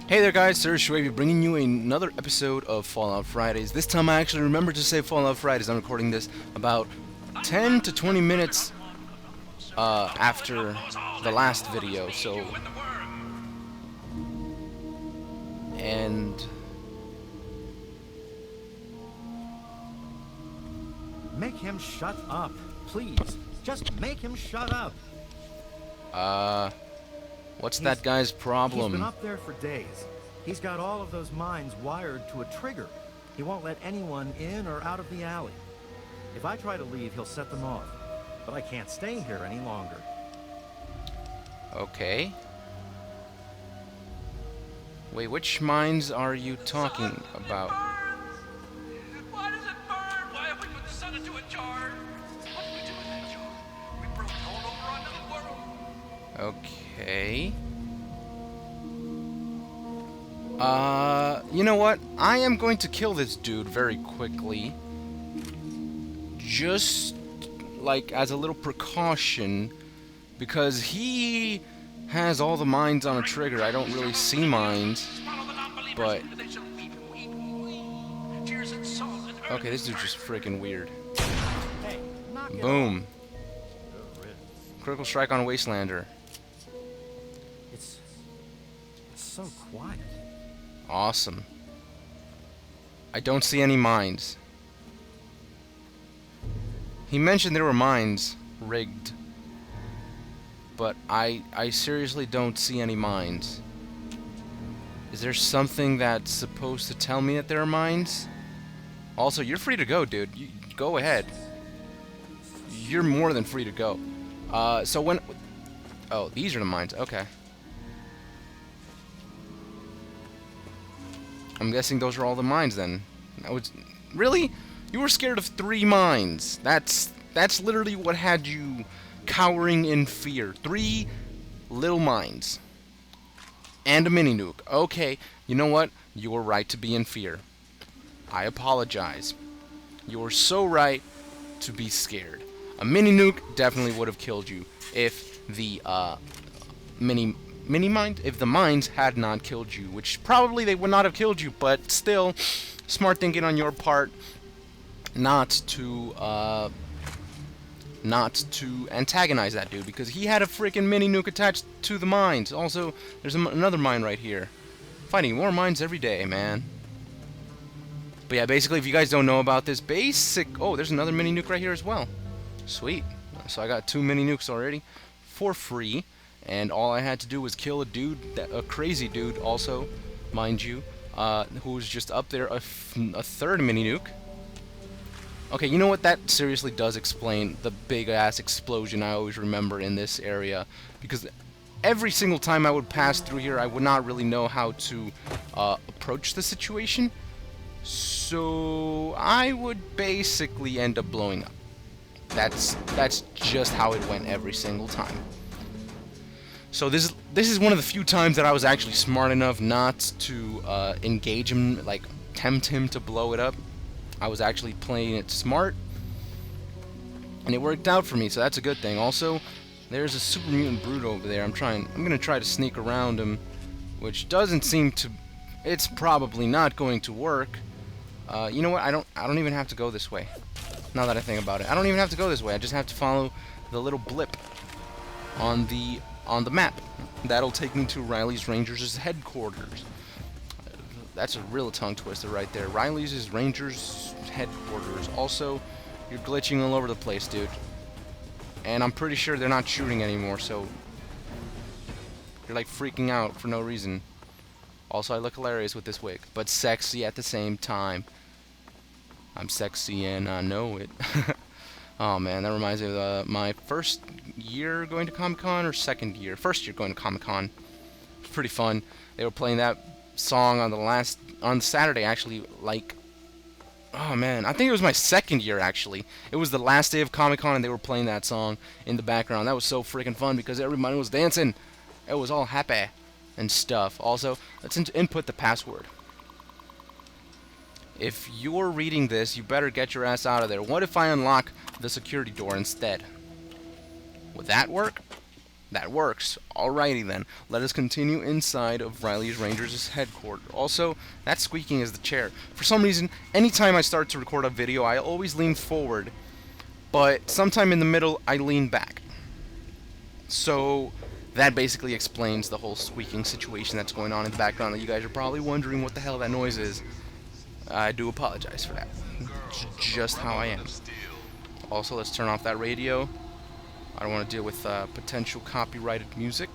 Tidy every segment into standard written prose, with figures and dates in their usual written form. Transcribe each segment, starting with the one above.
Hey there guys, Sir Shuavi bringing you another episode of Fallout Fridays. This time I actually remembered to say Fallout Fridays. I'm recording this about 10 to 20 minutes after the last video, so... And... Make him shut up, please. Just make him shut up. What's that guy's problem? He's been up there for days. He's got all of those mines wired to a trigger. He won't let anyone in or out of the alley. If I try to leave, he'll set them off. But I can't stay here any longer. Okay. Wait, which mines are you talking about? Why does it burn? Why have we put the sun into a jar? What did we do with that jar? We broke it all over another world. Okay. You know what? I am going to kill this dude very quickly. Just, like, as a little precaution. Because he has all the mines on a trigger. I don't really see mines. But... Okay, this dude's just freaking weird. Boom. Critical strike on a Wastelander. It's so quiet. Awesome. I don't see any mines. He mentioned there were mines rigged. But I seriously don't see any mines. Is there something that's supposed to tell me that there are mines? Also, you're free to go, dude. You go ahead. You're more than free to go. So when... Oh, these are the mines. Okay. I'm guessing those are all the mines then. Really? You were scared of 3 mines. That's literally what had you cowering in fear. 3 little mines. And a mini nuke. Okay, you know what? You were right to be in fear. I apologize. You were so right to be scared. A mini nuke definitely would have killed you if the if the mines had not killed you, which probably they would not have killed you, but still, smart thinking on your part not to antagonize that dude, because he had a freaking mini nuke attached to the mines. Also, there's another mine right here. Fighting more mines every day, man. But yeah, basically, if you guys don't know about this oh, there's another mini nuke right here as well. Sweet. So I got 2 mini nukes already for free. And all I had to do was kill a dude, a crazy dude also, mind you, who was just up there, a 3rd mini nuke. Okay, you know what? That seriously does explain the big-ass explosion I always remember in this area. Because every single time I would pass through here, I would not really know how to approach the situation. So I would basically end up blowing up. That's just how it went every single time. So this is one of the few times that I was actually smart enough not to engage him, like tempt him to blow it up. I was actually playing it smart, and it worked out for me, so that's a good thing. Also, there's a super mutant brute over there. I'm gonna try to sneak around him, which doesn't seem to. It's probably not going to work. You know what? I don't even have to go this way. Now that I think about it, I don't even have to go this way. I just have to follow the little blip on the map. That'll take me to Reilly's Rangers' headquarters. That's a real tongue twister right there. Reilly's Rangers' headquarters. Also, you're glitching all over the place, dude. And I'm pretty sure they're not shooting anymore, so you're like freaking out for no reason. Also, I look hilarious with this wig, but sexy at the same time. I'm sexy and I know it. Oh man, that reminds me of my first year going to Comic-Con, or second year? First year going to Comic-Con. Pretty fun. They were playing that song on Saturday, actually, like, oh man, I think it was my second year, actually. It was the last day of Comic-Con, and they were playing that song in the background. That was so freaking fun, because everybody was dancing. It was all happy and stuff. Also, let's input the password. If you're reading this, you better get your ass out of there. What if I unlock the security door instead? Would that work? That works. Alrighty then. Let us continue inside of Reilly's Rangers' headquarters. Also, that squeaking is the chair. For some reason, anytime I start to record a video, I always lean forward, but sometime in the middle, I lean back. So, that basically explains the whole squeaking situation that's going on in the background that you guys are probably wondering what the hell that noise is. I do apologize for that. It's just how I am. Also, let's turn off that radio. I don't want to deal with potential copyrighted music.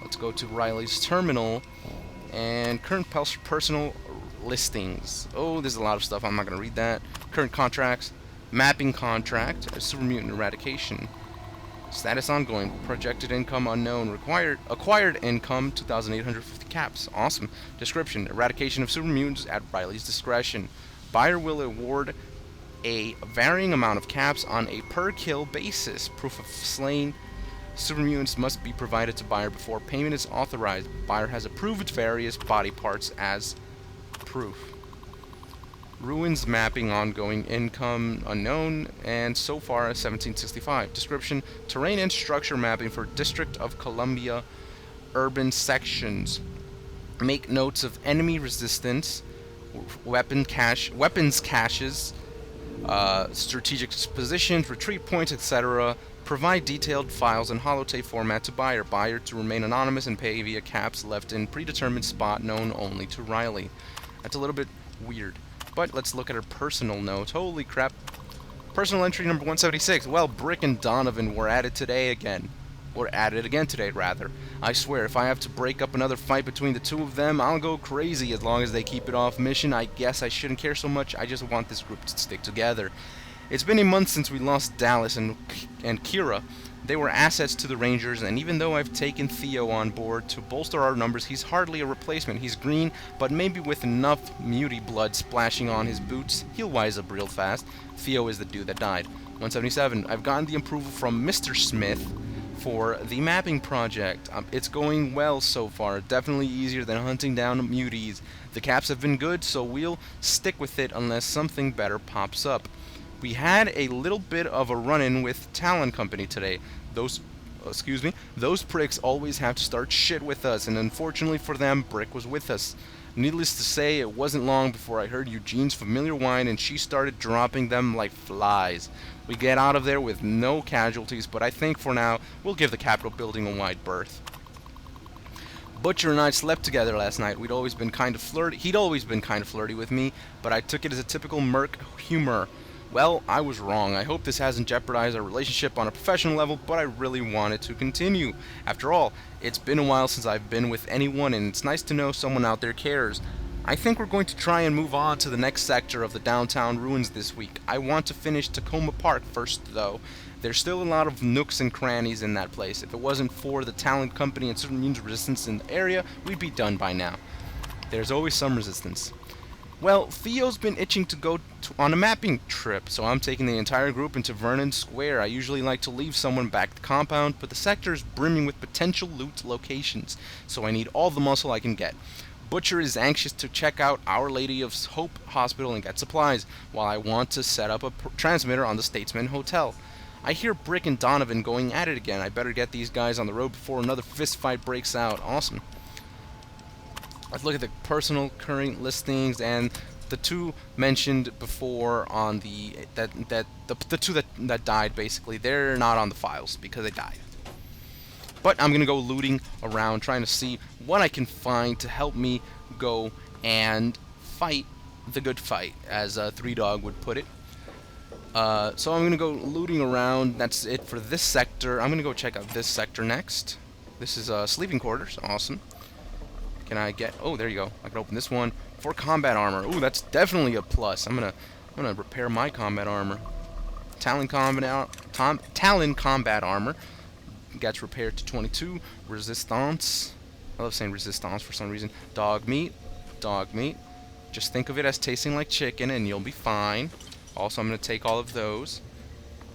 Let's go to Reilly's terminal and current personal listings. Oh, there's a lot of stuff. I'm not going to read that. Current contracts, mapping contract, super mutant eradication, status ongoing, projected income unknown, acquired income 2,850 caps. Awesome. Description: eradication of super mutants at Reilly's discretion. Buyer will award a varying amount of caps on a per kill basis. Proof of slain super mutants must be provided to buyer before payment is authorized. Buyer has approved various body parts as proof. Ruins mapping ongoing, income unknown, and so far 1765. Description: terrain and structure mapping for District of Columbia urban sections. Make notes of enemy resistance, weapons caches, strategic positions, retreat points, etc. Provide detailed files in holotape format to buyer. Buyer to remain anonymous and pay via caps left in predetermined spot known only to Reilly. That's a little bit weird. But let's look at her personal notes. Holy crap. Personal entry number 176. Well, Brick and Donovan were at it today again. Or at it again today, rather. I swear, if I have to break up another fight between the two of them, I'll go crazy as long as they keep it off mission. I guess I shouldn't care so much. I just want this group to stick together. It's been a month since we lost Dallas and Kira. They were assets to the Rangers, and even though I've taken Theo on board to bolster our numbers, he's hardly a replacement. He's green, but maybe with enough muty blood splashing on his boots, he'll wise up real fast. Theo is the dude that died. 177. I've gotten the approval from Mr. Smith for the mapping project. It's going well so far. Definitely easier than hunting down muties. The caps have been good, so we'll stick with it unless something better pops up. We had a little bit of a run-in with Talon Company today. Those pricks always have to start shit with us, and unfortunately for them, Brick was with us. Needless to say, it wasn't long before I heard Eugene's familiar whine and she started dropping them like flies. We get out of there with no casualties, but I think for now, we'll give the Capitol building a wide berth. Butcher and I slept together last night. He'd always been kind of flirty with me, but I took it as a typical merc humor. Well, I was wrong. I hope this hasn't jeopardized our relationship on a professional level, but I really want it to continue. After all, it's been a while since I've been with anyone, and it's nice to know someone out there cares. I think we're going to try and move on to the next sector of the downtown ruins this week. I want to finish Tacoma Park first, though. There's still a lot of nooks and crannies in that place. If it wasn't for the Talon Company and certain means of resistance in the area, we'd be done by now. There's always some resistance. Well, Theo's been itching to go on a mapping trip, so I'm taking the entire group into Vernon Square. I usually like to leave someone back at the compound, but the sector is brimming with potential loot locations, so I need all the muscle I can get. Butcher is anxious to check out Our Lady of Hope Hospital and get supplies, while I want to set up a transmitter on the Statesman Hotel. I hear Brick and Donovan going at it again. I better get these guys on the road before another fist fight breaks out. Awesome. Let's look at the personal current listings, and the two mentioned before on the two that died, basically they're not on the files because they died. But I'm gonna go looting around, trying to see what I can find to help me go and fight the good fight, as Three Dog would put it. So I'm gonna go looting around. That's it for this sector. I'm gonna go check out this sector next. This is sleeping quarters. Awesome. Can I get? Oh, there you go. I can open this one for combat armor. Ooh, that's definitely a plus. I'm gonna repair my combat armor. Talon combat armor gets repaired to 22. Resistance. I love saying resistance for some reason. Dog meat. Dog meat. Just think of it as tasting like chicken, and you'll be fine. Also, I'm gonna take all of those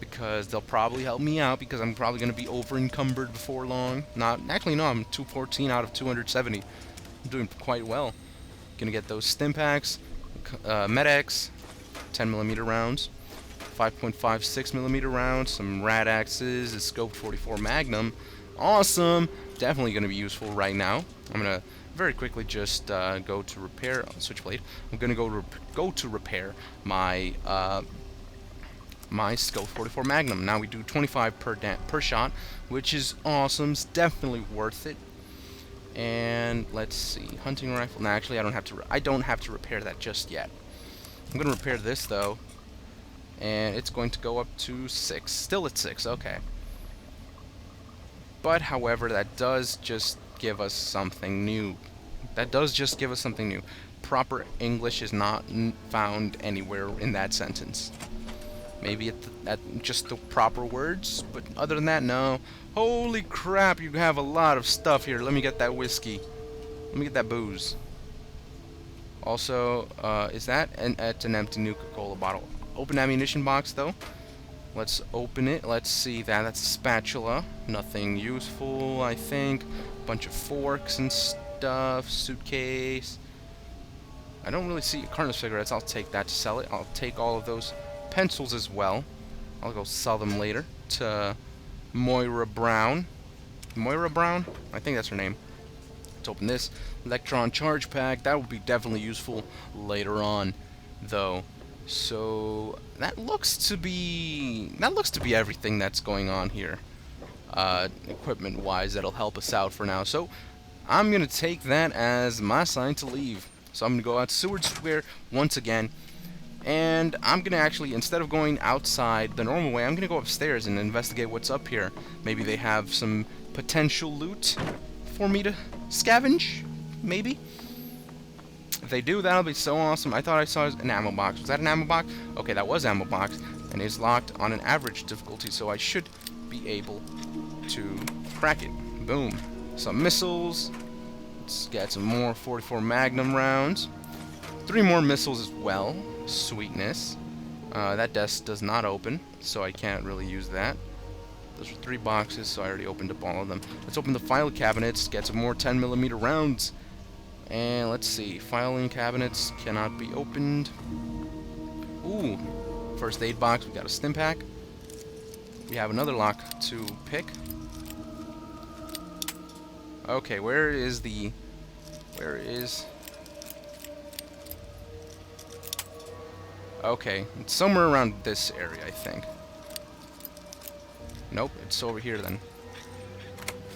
because they'll probably help me out because I'm probably gonna be over encumbered before long. Actually, no. I'm 214 out of 270. I'm doing quite well. Gonna get those stim packs, Med-X, 10mm rounds, 5.56mm rounds, some rad axes, a scoped 44 Magnum, Awesome. Definitely going to be useful right now. I'm going to very quickly just go to repair switchblade. I'm going to go to repair my my Scope 44 Magnum. Now we do 25 per shot, which is awesome. It's definitely worth it. And let's see, hunting rifle. No, actually, I don't have to repair that just yet. I'm going to repair this though, and it's going to go up to 6. Still at 6. Okay. But however, that does just give us something new. Proper English is not found anywhere in that sentence. Maybe at just the proper words, but other than that, no. Holy crap, you have a lot of stuff here. Let me get that whiskey. Let me get that booze. Also, is that it's an empty Nuka-Cola bottle. Open ammunition box, though. Let's open it. Let's see that. That's a spatula. Nothing useful, I think. Bunch of forks and stuff. Suitcase. I don't really see a carton of cigarettes. I'll take that to sell it. I'll take all of those pencils as well. I'll go sell them later to Moira Brown. Moira Brown? I think that's her name. Let's open this. Electron charge pack. That will be definitely useful later on, though. So that looks to be everything that's going on here, equipment-wise. That'll help us out for now. So I'm gonna take that as my sign to leave. So I'm gonna go out to Seward Square once again, and I'm gonna actually, instead of going outside the normal way, I'm gonna go upstairs and investigate what's up here. Maybe they have some potential loot for me to scavenge. Maybe. If they do, that'll be so awesome. I thought I saw an ammo box. Was that an ammo box? Okay, that was ammo box, and it's locked on an average difficulty, so I should be able to crack it. Boom. Some missiles. Let's get some more 44 Magnum rounds. 3 more missiles as well. Sweetness. That desk does not open, so I can't really use that. Those are 3 boxes, so I already opened up all of them. Let's open the file cabinets, get some more 10mm rounds. And let's see, filing cabinets cannot be opened. Ooh, first aid box, we got a stim pack. We have another lock to pick. Okay, where is... Okay, it's somewhere around this area, I think. Nope, it's over here then.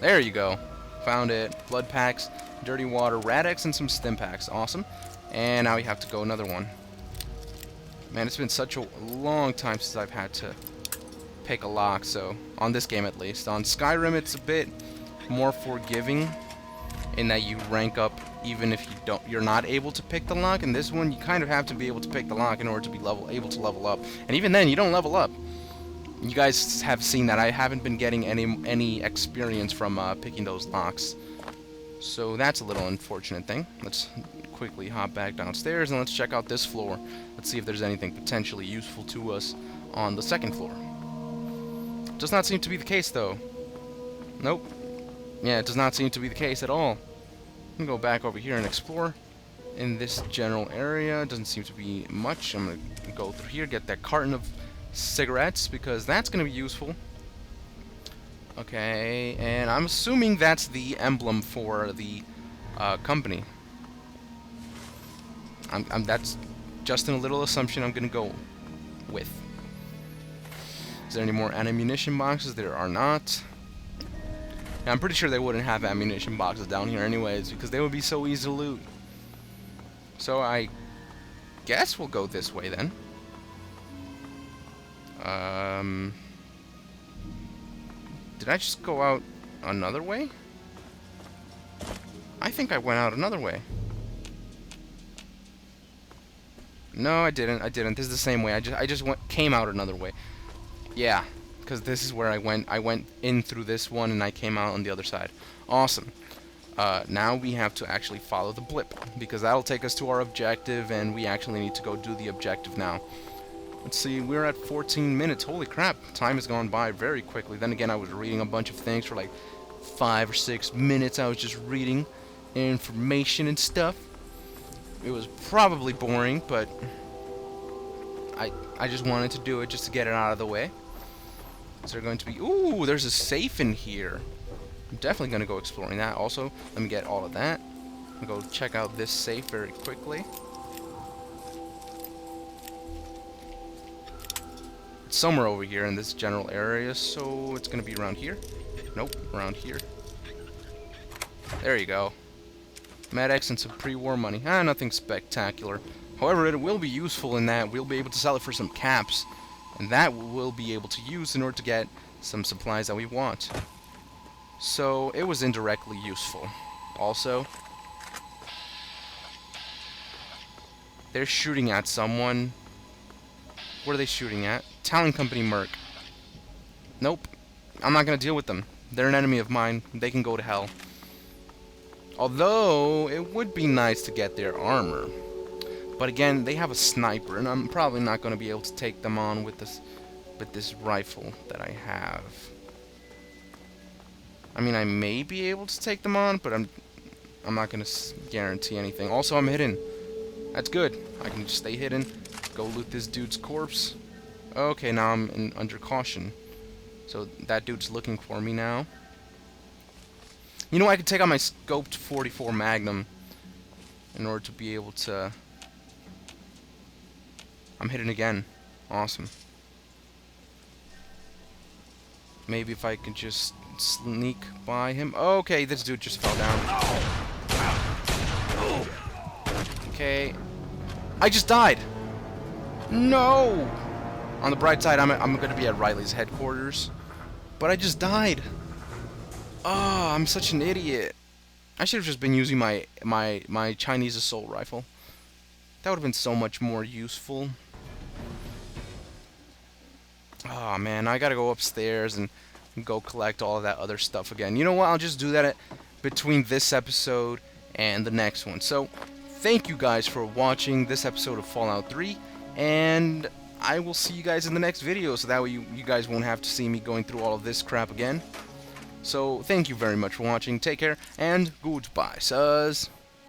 There you go. Found it. Blood packs, dirty water, Rad-X, and some stim packs. Awesome. And now we have to go another one. Man, it's been such a long time since I've had to pick a lock, so on this game at least. On Skyrim, it's a bit more forgiving in that you rank up even if you're not able to pick the lock. In this one, you kind of have to be able to pick the lock in order to be able to level up. And even then, you don't level up. You guys have seen that I haven't been getting any experience from picking those locks. So that's a little unfortunate thing. Let's quickly hop back downstairs and let's check out this floor. Let's see if there's anything potentially useful to us on the second floor. Does not seem to be the case though. Nope. Yeah, it does not seem to be the case at all. I'm gonna go back over here and explore in this general area. Doesn't seem to be much. I'm gonna go through here, get that carton of cigarettes because that's gonna be useful. Okay, and I'm assuming that's the emblem for the company. That's just a little assumption I'm gonna go with. Is there any more ammunition boxes? There are not. And I'm pretty sure they wouldn't have ammunition boxes down here anyways because they would be so easy to loot. So I guess we'll go this way then. Did I just go out another way? I think I went out another way. No, I didn't. This is the same way. I just came out another way. Yeah, because this is where I went. I went in through this one and I came out on the other side. Awesome. Now we have to actually follow the blip because that'll take us to our objective, and we actually need to go do the objective now. Let's see, we're at 14 minutes. Holy crap, time has gone by very quickly. Then again, I was reading a bunch of things for like 5 or 6 minutes. I was just reading information and stuff. It was probably boring, but I just wanted to do it just to get it out of the way. Is there going to be... Ooh, there's a safe in here. I'm definitely gonna go exploring that. Also, let me get all of that. I'm gonna go check out this safe very quickly. It's somewhere over here in this general area, so it's gonna be around here. Nope, around here. There you go. Med-X and some pre-war money. Nothing spectacular. However, it will be useful in that we'll be able to sell it for some caps. And that we'll be able to use in order to get some supplies that we want. So, it was indirectly useful. Also, they're shooting at someone. What are they shooting at? Talent Company Merc. Nope. I'm not gonna deal with them. They're an enemy of mine. They can go to hell. Although, it would be nice to get their armor. But again, they have a sniper, and I'm probably not going to be able to take them on with this rifle that I have. I mean, I may be able to take them on, but I'm not going to guarantee anything. Also, I'm hidden. That's good. I can just stay hidden, go loot this dude's corpse. Okay, now I'm under caution. So that dude's looking for me now. You know, I could take out my scoped 44 Magnum in order to be able to... I'm hidden again. Awesome. Maybe if I could just sneak by him. Okay, this dude just fell down. Okay. I just died! No! On the bright side, I'm going to be at Reilly's headquarters. But I just died. Oh, I'm such an idiot. I should have just been using my Chinese assault rifle. That would have been so much more useful. Oh man, I gotta go upstairs and go collect all of that other stuff again. You know what? I'll just do that between this episode and the next one. So, thank you guys for watching this episode of Fallout 3, and I will see you guys in the next video, so that way you guys won't have to see me going through all of this crap again. So, thank you very much for watching, take care, and goodbye, sirs.